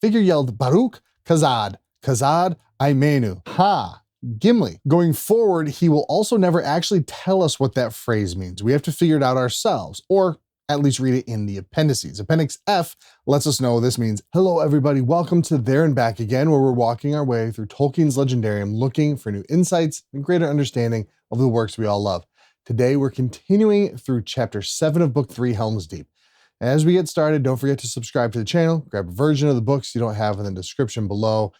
Figure yelled, Baruch Kazad, Kazad Aimenu. Ha! Gimli. Going forward, he will also never actually tell us what that phrase means. We have to figure it out ourselves, or at least read it in the appendices. Appendix F lets us know this means, hello everybody, welcome to There and Back Again, where we're walking our way through Tolkien's Legendarium, looking for new insights and greater understanding of the works we all love. Today, we're continuing through Chapter 7 of Book 3, Helm's Deep. As we get started, don't forget to subscribe to the channel, grab a version of the books you don't have in the description below.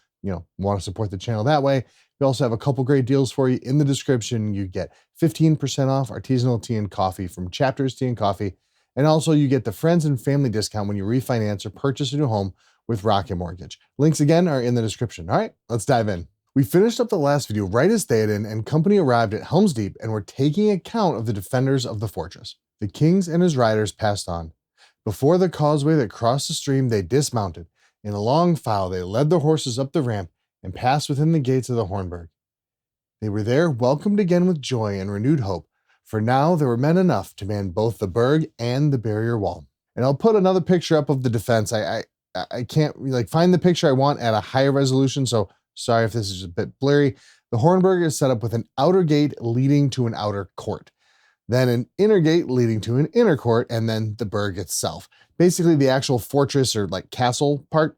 Want to support the channel that way. We also have a couple great deals for you in the description. You get 15% off artisanal tea and coffee from Chapters Tea and Coffee. And also you get the friends and family discount when you refinance or purchase a new home with Rocket Mortgage. Links again are in the description. All right, let's dive in. We finished up the last video right as Theoden and company arrived at Helm's Deep and were taking account of the defenders of the fortress. The kings and his riders passed on. Before the causeway that crossed the stream, they dismounted. In a long file, they led the horses up the ramp and passed within the gates of the Hornburg. They were there welcomed again with joy and renewed hope, for now there were men enough to man both the burg and the barrier wall. And I'll put another picture up of the defense. I can't find the picture I want at a higher resolution, so sorry if this is a bit blurry. The Hornburg is set up with an outer gate leading to an outer court, then an inner gate leading to an inner court, and then the burg itself. Basically the actual fortress or castle part.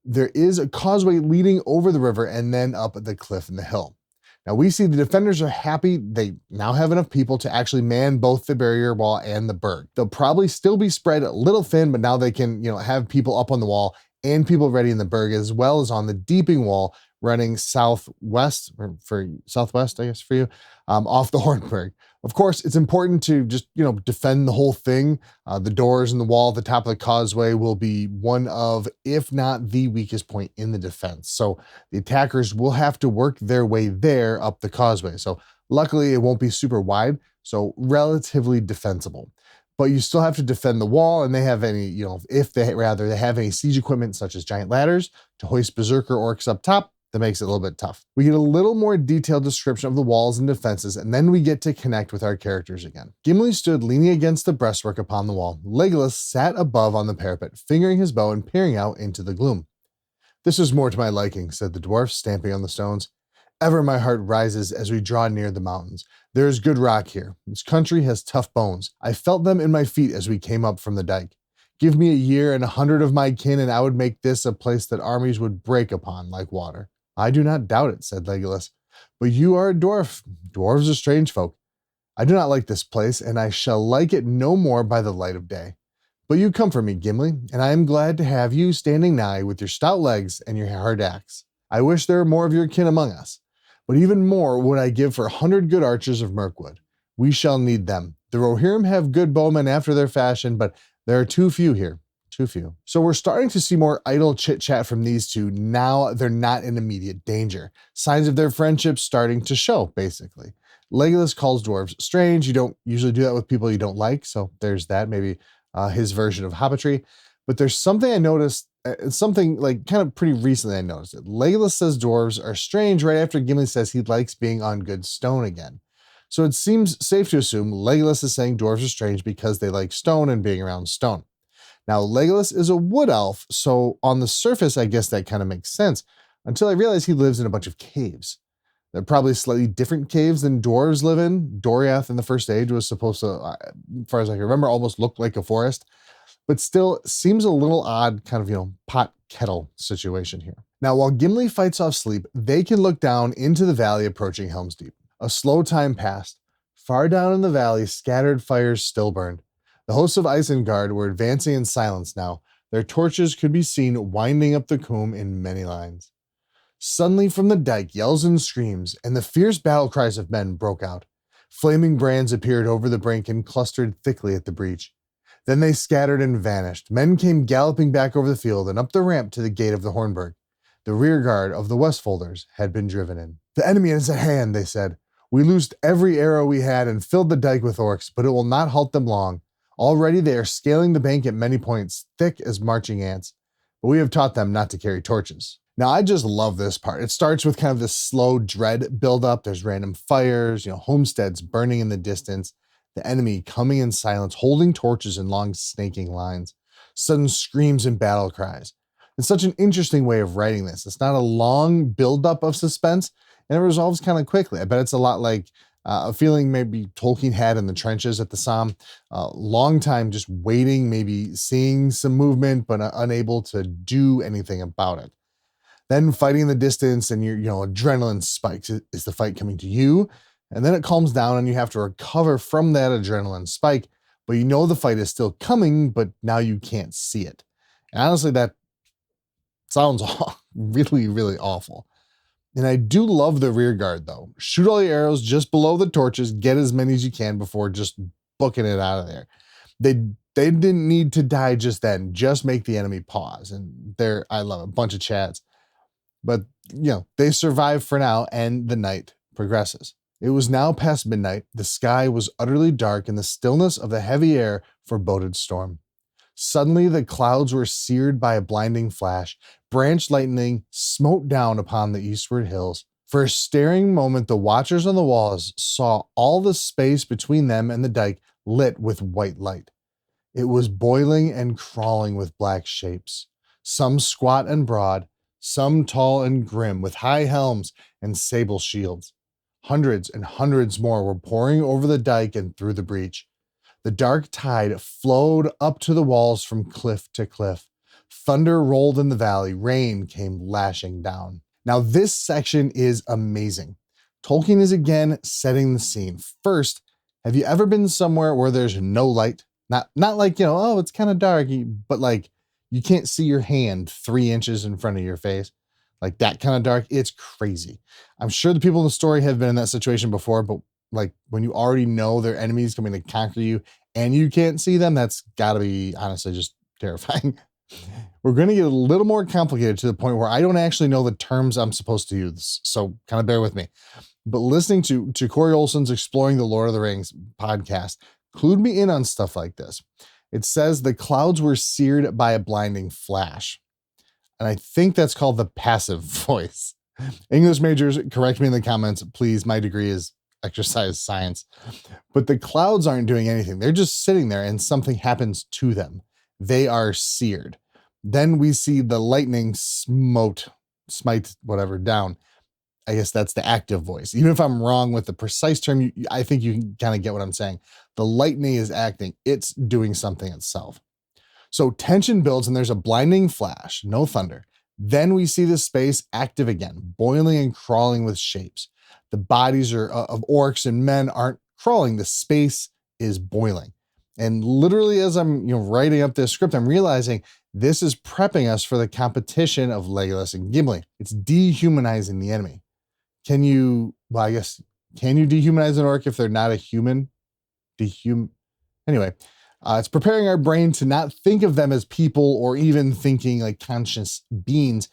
There is a causeway leading over the river and then up the cliff and the hill. Now we see the defenders are happy. They now have enough people to actually man both the barrier wall and the burg. They'll probably still be spread a little thin, but now they can, have people up on the wall and people ready in the burg, as well as on the deeping wall running southwest, or for southwest, I guess for you, off the Hornburg. Of course, it's important to just, defend the whole thing. The doors and the wall at the top of the causeway will be one of, if not the weakest point in the defense. So the attackers will have to work their way there up the causeway. So luckily it won't be super wide, so relatively defensible. But you still have to defend the wall, and they have any, if they have any siege equipment such as giant ladders to hoist berserker orcs up top. That makes it a little bit tough. We get a little more detailed description of the walls and defenses, and then we get to connect with our characters again. Gimli stood leaning against the breastwork upon the wall. Legolas sat above on the parapet, fingering his bow and peering out into the gloom. This is more to my liking, said the dwarf, stamping on the stones. Ever my heart rises as we draw near the mountains. There is good rock here. This country has tough bones. I felt them in my feet as we came up from the dike. Give me a year and 100 of my kin, and I would make this a place that armies would break upon like water. I do not doubt it, said Legolas. But you are a dwarf. Dwarves are strange folk. I do not like this place, and I shall like it no more by the light of day. But you comfort me, Gimli, and I am glad to have you standing nigh with your stout legs and your hard axe. I wish there were more of your kin among us. But even more would I give for 100 good archers of Mirkwood. We shall need them. The Rohirrim have good bowmen after their fashion, but there are too few here. Too few. So we're starting to see more idle chit-chat from these two. Now they're not in immediate danger. Signs of their friendship starting to show, basically. Legolas calls dwarves strange. You don't usually do that with people you don't like, so there's that. Maybe his version of hobbitry. But there's something I noticed, something kind of pretty recently I noticed it. Legolas says dwarves are strange right after Gimli says he likes being on good stone again. So it seems safe to assume Legolas is saying dwarves are strange because they like stone and being around stone. Now, Legolas is a wood elf, so on the surface, I guess that kind of makes sense, until I realized he lives in a bunch of caves. They're probably slightly different caves than dwarves live in. Doriath in the First Age was supposed to, as far as I can remember, almost look like a forest, but still seems a little odd, kind of, pot-kettle situation here. Now, while Gimli fights off sleep, they can look down into the valley approaching Helm's Deep. A slow time passed. Far down in the valley, scattered fires still burned. The hosts of Isengard were advancing in silence now. Their torches could be seen winding up the combe in many lines. Suddenly from the dike, yells and screams, and the fierce battle cries of men broke out. Flaming brands appeared over the brink and clustered thickly at the breach. Then they scattered and vanished. Men came galloping back over the field and up the ramp to the gate of the Hornburg. The rear guard of the Westfolders had been driven in. The enemy is at hand, they said. We loosed every arrow we had and filled the dike with orcs, but it will not halt them long. Already they are scaling the bank at many points, thick as marching ants, but we have taught them not to carry torches. Now, I just love this part. It starts with kind of this slow dread buildup. There's random fires, homesteads burning in the distance, the enemy coming in silence, holding torches in long snaking lines, sudden screams and battle cries. It's such an interesting way of writing this. It's not a long buildup of suspense, and it resolves kind of quickly. I bet it's a lot like a feeling maybe Tolkien had in the trenches at the Somme. Long time just waiting, maybe seeing some movement, but unable to do anything about it. Then fighting in the distance and your adrenaline spikes. Is the fight coming to you? And then it calms down and you have to recover from that adrenaline spike, but you know the fight is still coming, but now you can't see it. And honestly, that sounds really, really awful. And I do love the rear guard though. Shoot all the arrows just below the torches, get as many as you can before just booking it out of there. They didn't need to die just then, just make the enemy pause. And I love it, a bunch of chats. But they survive for now and the night progresses. It was now past midnight. The sky was utterly dark and the stillness of the heavy air foreboded storm. Suddenly the clouds were seared by a blinding flash. Branch lightning smote down upon the eastward hills. For a staring moment, the watchers on the walls saw all the space between them and the dike lit with white light. It was boiling and crawling with black shapes, some squat and broad, some tall and grim, with high helms and sable shields. Hundreds and hundreds more were pouring over the dike and through the breach. The dark tide flowed up to the walls from cliff to cliff. Thunder rolled in the valley. Rain came lashing down. Now, this section is amazing. Tolkien is again setting the scene. First, have you ever been somewhere where there's no light? Not like, oh, it's kind of dark, but like you can't see your hand 3 inches in front of your face. Like that kind of dark. It's crazy. I'm sure the people in the story have been in that situation before, but like when you already know their enemies coming to conquer you and you can't see them, that's gotta be honestly just terrifying. We're going to get a little more complicated to the point where I don't actually know the terms I'm supposed to use. So kind of bear with me. But listening to Corey Olson's Exploring the Lord of the Rings podcast clued me in on stuff like this. It says the clouds were seared by a blinding flash. And I think that's called the passive voice. English majors, correct me in the comments, please. My degree is exercise science. But the clouds aren't doing anything. They're just sitting there and something happens to them. They are seared. Then we see the lightning smite, whatever, down. I guess that's the active voice. Even if I'm wrong with the precise term, I think you can kind of get what I'm saying. The lightning is acting. It's doing something itself. So tension builds and there's a blinding flash, no thunder. Then we see the space active again, boiling and crawling with shapes. The bodies of orcs and men aren't crawling. The space is boiling. And literally as I'm writing up this script, I'm realizing this is prepping us for the competition of Legolas and Gimli. It's dehumanizing the enemy. Can you dehumanize an orc if they're not a human? Anyway, it's preparing our brain to not think of them as people or even thinking like conscious beings,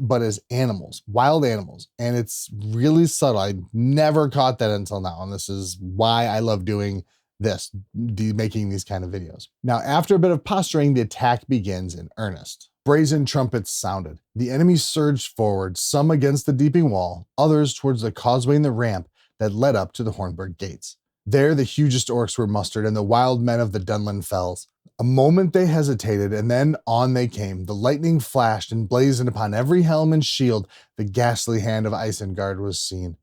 but as animals, wild animals. And it's really subtle. I never caught that until now. And this is why I love doing this, making these kind of videos. Now, after a bit of posturing, the attack begins in earnest. Brazen trumpets sounded. The enemy surged forward, some against the deeping wall, others towards the causeway and the ramp that led up to the Hornburg gates. There, the hugest orcs were mustered and the wild men of the Dunland fells. A moment they hesitated, and then on they came. The lightning flashed and blazoned upon every helm and shield. The ghastly hand of Isengard was seen.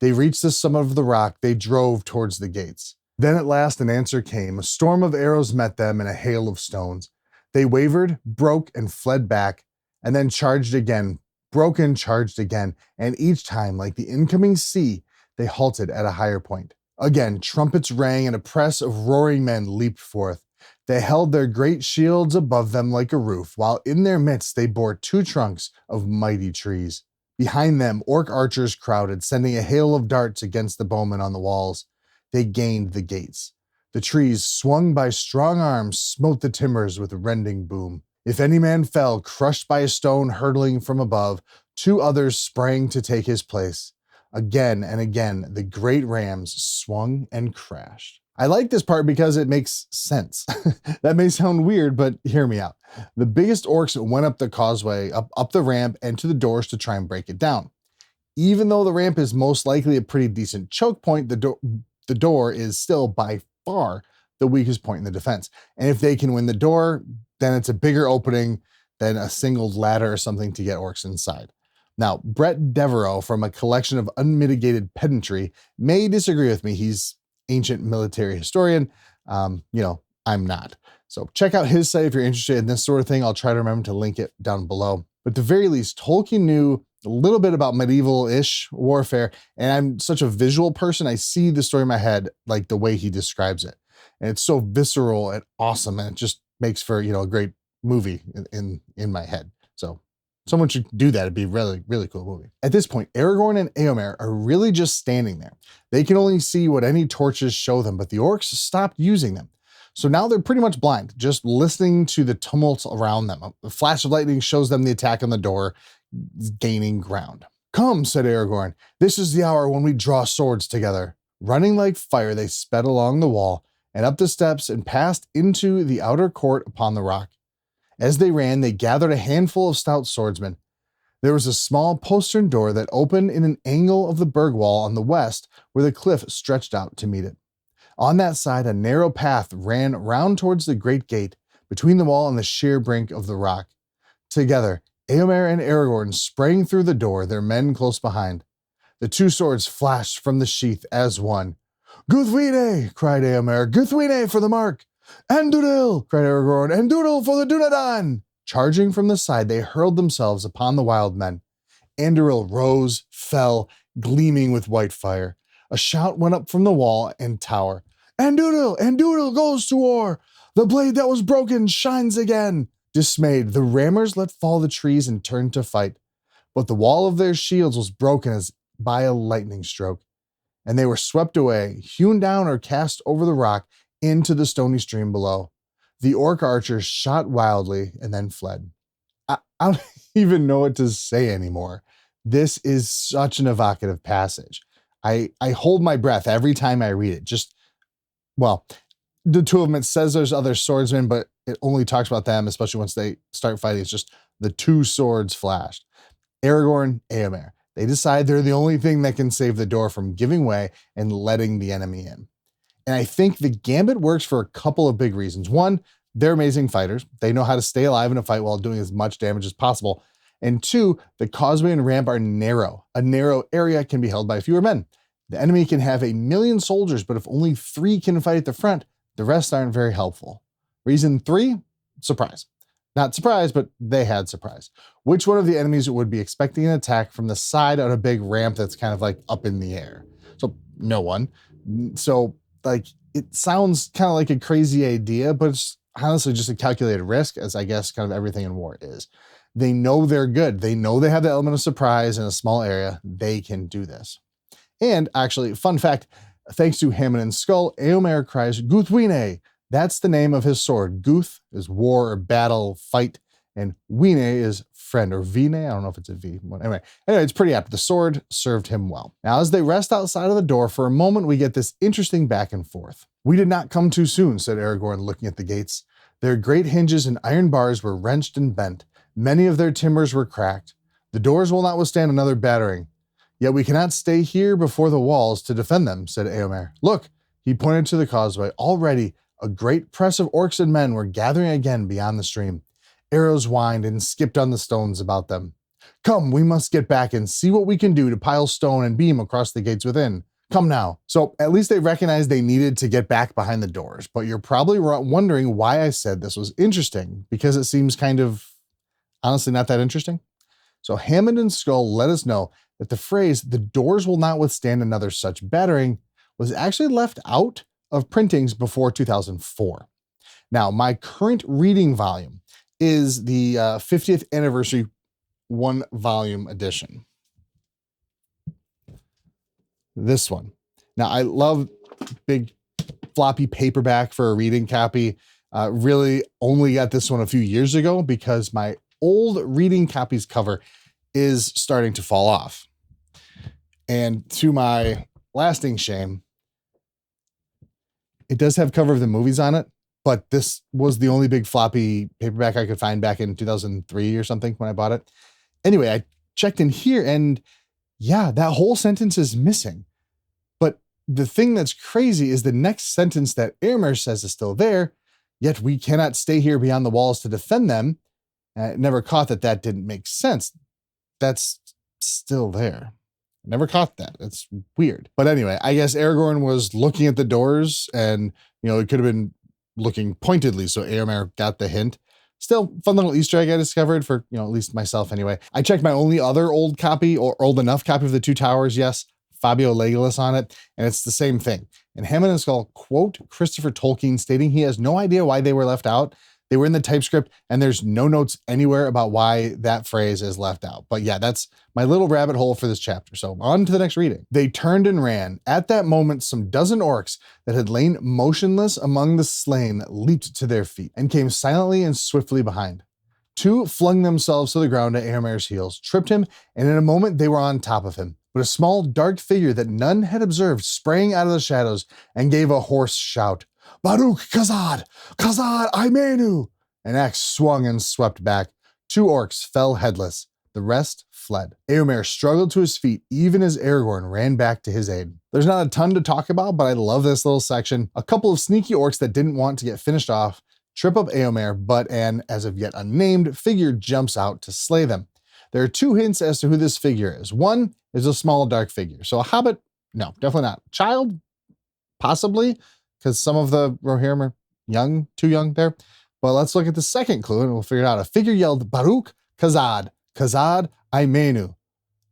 They reached the summit of the rock. They drove towards the gates. Then at last an answer came. A storm of arrows met them and a hail of stones. They wavered, broke, and fled back, and then charged again, broke and charged again, and each time, like the incoming sea, they halted at a higher point. Again, trumpets rang, and a press of roaring men leaped forth. They held their great shields above them like a roof, while in their midst they bore 2 trunks of mighty trees. Behind them, orc archers crowded, sending a hail of darts against the bowmen on the walls. They gained the gates. The trees, swung by strong arms, smote the timbers with rending boom. If any man fell, crushed by a stone hurtling from above, 2 others sprang to take his place. Again and again, the great rams swung and crashed. I like this part because it makes sense. That may sound weird, but hear me out. The biggest orcs went up the causeway, up the ramp, and to the doors to try and break it down. Even though the ramp is most likely a pretty decent choke point, the door is still by far the weakest point in the defense. And if they can win the door, then it's a bigger opening than a single ladder or something to get orcs inside. Now, Brett Devereaux from a collection of unmitigated pedantry may disagree with me. He's ancient military historian. I'm not. So check out his site if you're interested in this sort of thing. I'll try to remember to link it down below. But at the very least, Tolkien knew a little bit about medieval-ish warfare, and I'm such a visual person. I see the story in my head like the way he describes it. And it's so visceral and awesome, and it just makes for, a great movie in my head. So someone should do that. It'd be a really, really cool movie. At this point, Aragorn and Éomer are really just standing there. They can only see what any torches show them, but the orcs stopped using them. So now they're pretty much blind, just listening to the tumult around them. A flash of lightning shows them the attack on the door, gaining ground. "Come," said Aragorn, "this is the hour when we draw swords together." Running like fire, they sped along the wall and up the steps and passed into the outer court upon the rock. As they ran, they gathered a handful of stout swordsmen. There was a small postern door that opened in an angle of the berg wall on the west, where the cliff stretched out to meet it. On that side, a narrow path ran round towards the great gate, between the wall and the sheer brink of the rock. Together, Éomer and Aragorn sprang through the door, their men close behind. The two swords flashed from the sheath as one. "Guthwine!" cried Éomer. "Guthwine for the mark!" "Andúril!" cried Aragorn. "Andúril for the Dunedain!" Charging from the side, they hurled themselves upon the wild men. Andúril rose, fell, gleaming with white fire. A shout went up from the wall and tower. "Andúril! Andúril goes to war! The blade that was broken shines again!" Dismayed, the rammers let fall the trees and turned to fight. But the wall of their shields was broken as by a lightning stroke, and they were swept away, hewn down or cast over the rock into the stony stream below. The orc archers shot wildly and then fled. I don't even know what to say anymore. This is such an evocative passage. I hold my breath every time I read it. The two of them, it says there's other swordsmen, but it only talks about them, especially once they start fighting. It's just the two swords flashed. Aragorn, Éomer. They decide they're the only thing that can save the door from giving way and letting the enemy in. And I think the gambit works for a couple of big reasons. One, they're amazing fighters. They know how to stay alive in a fight while doing as much damage as possible. And two, the causeway and ramp are narrow. A narrow area can be held by fewer men. The enemy can have 1,000,000 soldiers, but if only 3 can fight at the front, the rest aren't very helpful. Reason 3, surprise. Not surprise, but they had surprise. Which one of the enemies would be expecting an attack from the side on a big ramp that's kind of like up in the air? So no one. So it sounds kind of like a crazy idea, but it's honestly just a calculated risk, as I guess kind of everything in war is. They know they're good. They know they have the element of surprise in a small area. They can do this. And actually, fun fact, thanks to Hammond and Skull, Éomer cries, "Guthwine!" That's the name of his sword. Guth is war or battle, fight, and Wine is friend, or Vine. I don't know if it's a V. Anyway, it's pretty apt. The sword served him well. Now, as they rest outside of the door, for a moment, we get this interesting back and forth. "We did not come too soon," said Aragorn, looking at the gates. Their great hinges and iron bars were wrenched and bent. Many of their timbers were cracked. The doors will not withstand another battering. "Yet we cannot stay here before the walls to defend them," said Éomer. "Look," he pointed to the causeway. Already, a great press of orcs and men were gathering again beyond the stream. Arrows whined and skipped on the stones about them. "Come, we must get back and see what we can do to pile stone and beam across the gates within. Come now." So at least they recognized they needed to get back behind the doors, but you're probably wondering why I said this was interesting, because it seems kind of, honestly, not that interesting. So Hammond and Skull let us know that the phrase, "the doors will not withstand another such battering," was actually left out of printings before 2004. Now, my current reading volume is the 50th anniversary 1-volume edition. This one. Now, I love big floppy paperback for a reading copy. Really only got this one a few years ago because my old reading copy's cover is starting to fall off. And to my lasting shame, it does have cover of the movies on it, but this was the only big floppy paperback I could find back in 2003 or something when I bought it. Anyway, I checked in here and yeah, that whole sentence is missing. But the thing that's crazy is the next sentence that Éomer says is still there, "Yet we cannot stay here beyond the walls to defend them." And I never caught that that didn't make sense. That's still there. Never caught that. It's weird. But anyway, I guess Aragorn was looking at the doors and, it could have been looking pointedly. So Éomer got the hint. Still, fun little Easter egg I discovered for, at least myself anyway. I checked my only other old copy or old enough copy of The Two Towers. Yes, Fabio Legolas on it. And it's the same thing. And Hammond and Skull quote Christopher Tolkien stating he has no idea why they were left out. They were in the typescript and there's no notes anywhere about why that phrase is left out. But yeah, that's my little rabbit hole for this chapter. So on to the next reading. They turned and ran. At that moment, some dozen orcs that had lain motionless among the slain leaped to their feet and came silently and swiftly behind. Two flung themselves to the ground at Éomer's heels, tripped him, and in a moment they were on top of him. But a small dark figure that none had observed sprang out of the shadows and gave a hoarse shout. Baruk Kazad! Kazad Aimenu! An axe swung and swept back. Two orcs fell headless. The rest fled. Éomer struggled to his feet even as Aragorn ran back to his aid. There's not a ton to talk about, but I love this little section. A couple of sneaky orcs that didn't want to get finished off trip up Éomer, but an, as of yet unnamed, figure jumps out to slay them. There are two hints as to who this figure is. One is a small dark figure. So a hobbit? No, definitely not. Child? Possibly. Because some of the Rohirrim are young, too young there. But let's look at the second clue and we'll figure it out. A figure yelled, Baruk Kazad, Kazad Aimenu.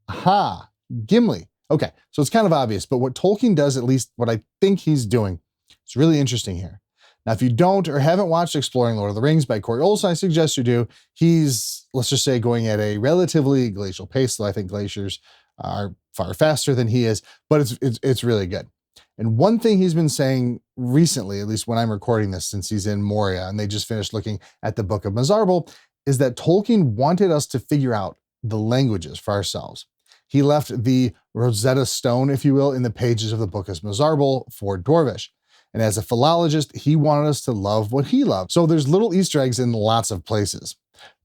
Aha, Gimli. Okay, so it's kind of obvious, but what Tolkien does, at least what I think he's doing, it's really interesting here. Now, if you don't or haven't watched Exploring Lord of the Rings by Corey Olsen, I suggest you do. He's, let's just say, going at a relatively glacial pace, though I think glaciers are far faster than he is, but it's really good. And one thing he's been saying recently, at least when I'm recording this, since he's in Moria and they just finished looking at the Book of Mizarble, is that Tolkien wanted us to figure out the languages for ourselves. He left the Rosetta Stone, if you will, in the pages of the Book of Mizarble for Dwarvish. And as a philologist, he wanted us to love what he loved. So there's little Easter eggs in lots of places.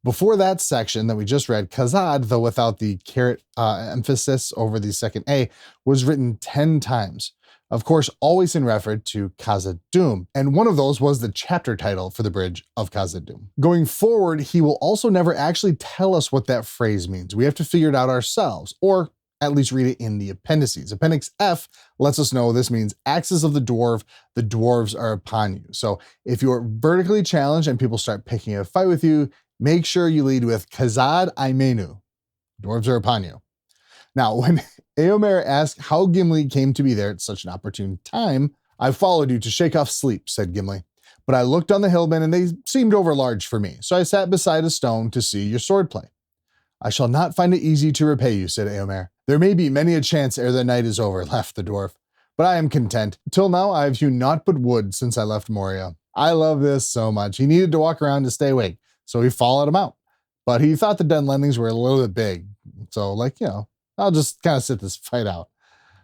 Before that section that we just read, Kazad, though without the caret emphasis over the second A, was written 10 times. Of course, always in reference to Khazad-dûm, and one of those was the chapter title for the Bridge of Khazad-dûm. Going forward, he will also never actually tell us what that phrase means. We have to figure it out ourselves, or at least read it in the appendices. Appendix F lets us know this means axes of the dwarves are upon you. So if you're vertically challenged and people start picking a fight with you, make sure you lead with Kazad Aimenu. Dwarves are upon you. Now, when Éomer asked how Gimli came to be there at such an opportune time, I followed you to shake off sleep, said Gimli. But I looked on the hillmen and they seemed overlarge for me, so I sat beside a stone to see your swordplay. I shall not find it easy to repay you, said Éomer. There may be many a chance ere the night is over, laughed the dwarf. But I am content. Till now I have hewn naught but wood since I left Moria. I love this so much. He needed to walk around to stay awake, so he followed him out. But he thought the Dunlendings were a little bit big. So I'll just kind of sit this fight out.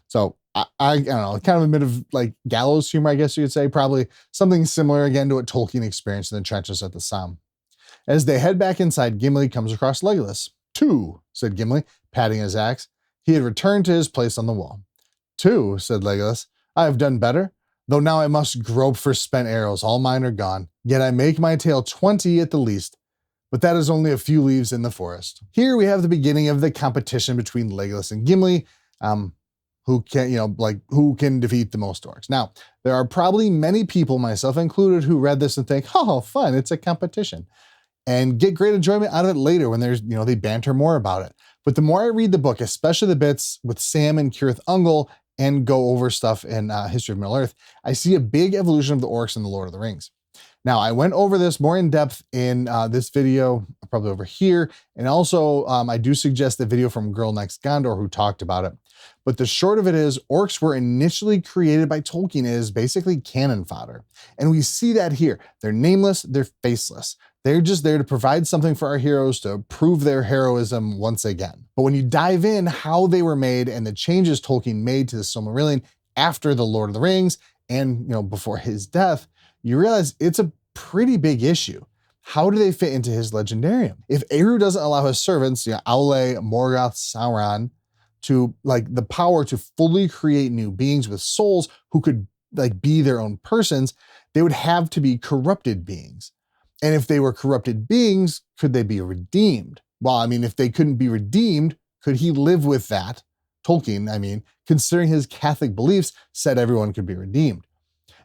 So I don't know, kind of a bit of like gallows humor, I guess you could say, probably something similar again to what Tolkien experienced in the trenches at the Somme. As they head back inside, Gimli comes across Legolas. Two, said Gimli, patting his axe. He had returned to his place on the wall. Two, said Legolas, I have done better, though now I must grope for spent arrows, all mine are gone. Yet I make my tale 20 at the least. But that is only a few leaves in the forest. Here we have the beginning of the competition between Legolas and Gimli, who can defeat the most orcs. Now, there are probably many people, myself included, who read this and think, oh, fun, it's a competition, and get great enjoyment out of it later when they banter more about it. But the more I read the book, especially the bits with Sam and Cirith Ungol, and go over stuff in History of Middle-earth, I see a big evolution of the orcs in the Lord of the Rings. Now, I went over this more in depth in this video, probably over here, and also I do suggest the video from Girl Next Gondor who talked about it. But the short of it is, orcs were initially created by Tolkien as basically cannon fodder. And we see that here. They're nameless, they're faceless. They're just there to provide something for our heroes to prove their heroism once again. But when you dive in how they were made and the changes Tolkien made to the Silmarillion after the Lord of the Rings and before his death, you realize it's a pretty big issue. How do they fit into his legendarium? If Eru doesn't allow his servants, Aule, Morgoth, Sauron, to the power to fully create new beings with souls who could be their own persons, they would have to be corrupted beings. And if they were corrupted beings, could they be redeemed? Well, I mean, if they couldn't be redeemed, could he live with that? Tolkien, I mean, considering his Catholic beliefs, said everyone could be redeemed.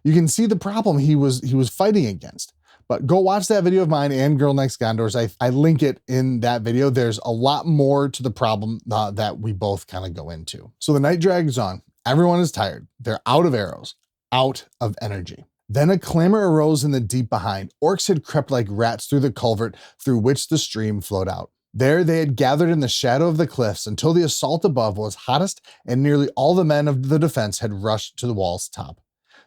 You can see the problem he was fighting against. But go watch that video of mine and Girl Next Gondor's. I link it in that video. There's a lot more to the problem that we both kind of go into. So the night drags on. Everyone is tired. They're out of arrows, out of energy. Then a clamor arose in the deep behind. Orcs had crept like rats through the culvert through which the stream flowed out. There they had gathered in the shadow of the cliffs until the assault above was hottest and nearly all the men of the defense had rushed to the wall's top.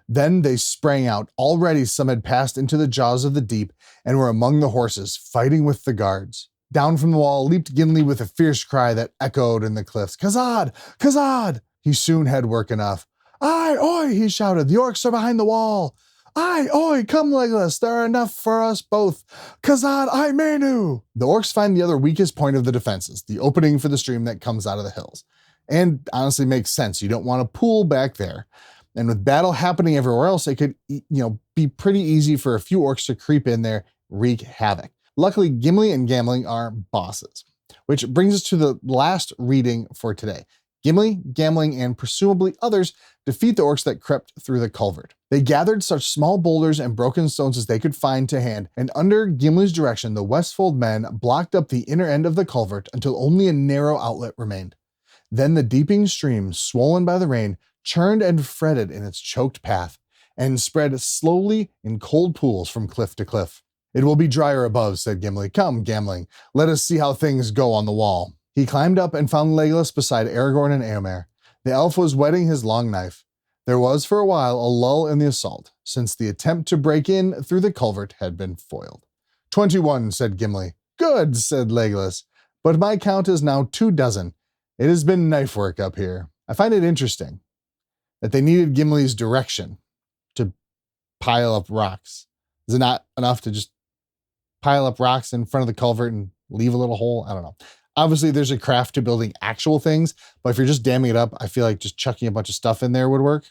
Then they sprang out. Already some had passed into the jaws of the deep and were among the horses, fighting with the guards. Down from the wall leaped Gimli with a fierce cry that echoed in the cliffs. Khazad! Khazad! He soon had work enough. Aye, oi, he shouted. The orcs are behind the wall. Aye, oi, come Legolas, there are enough for us both. Khazad, I Manu! The orcs find the other weakest point of the defenses, the opening for the stream that comes out of the hills. And honestly makes sense. You don't want to pool back there. And with battle happening everywhere else, it could, be pretty easy for a few orcs to creep in there, wreak havoc. Luckily, Gimli and Gamling are bosses, which brings us to the last reading for today. Gimli, Gamling, and presumably others defeat the orcs that crept through the culvert. They gathered such small boulders and broken stones as they could find to hand, and under Gimli's direction, the Westfold men blocked up the inner end of the culvert until only a narrow outlet remained. Then the deepening stream, swollen by the rain, churned and fretted in its choked path, and spread slowly in cold pools from cliff to cliff. It will be drier above, said Gimli. Come, Gamling, let us see how things go on the wall. He climbed up and found Legolas beside Aragorn and Éomer. The elf was whetting his long knife. There was for a while a lull in the assault, since the attempt to break in through the culvert had been foiled. 21, said Gimli. Good, said Legolas, but my count is now 24. It has been knife work up here. I find it interesting that they needed Gimli's direction to pile up rocks. Is it not enough to just pile up rocks in front of the culvert and leave a little hole? I don't know. Obviously, there's a craft to building actual things, but if you're just damming it up, I feel like just chucking a bunch of stuff in there would work.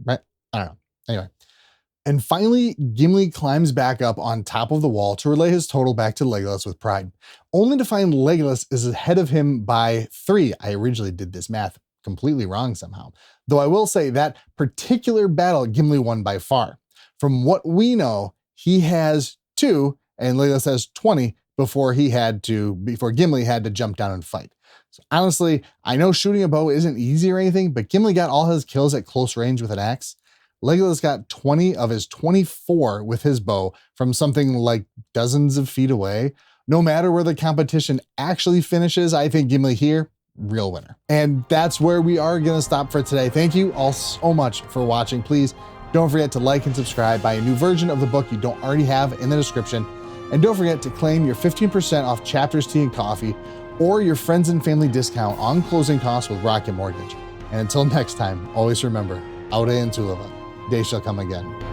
Right? I don't know. Anyway. And finally, Gimli climbs back up on top of the wall to relay his total back to Legolas with pride, only to find Legolas is ahead of him by 3. I originally did this math completely wrong somehow. Though I will say that particular battle, Gimli won by far. From what we know, he has 2 and Legolas has 20 before Gimli had to jump down and fight. So honestly, I know shooting a bow isn't easy or anything, but Gimli got all his kills at close range with an axe. Legolas got 20 of his 24 with his bow from something like dozens of feet away. No matter where the competition actually finishes, I think Gimli here, real winner. And that's where we are going to stop for today. Thank you all so much for watching. Please don't forget to like and subscribe. Buy a new version of the book you don't already have in the description. And don't forget to claim your 15% off Chapters Tea and Coffee or your friends and family discount on closing costs with Rocket Mortgage. And until next time, always remember, Aude and Tulava, day shall come again.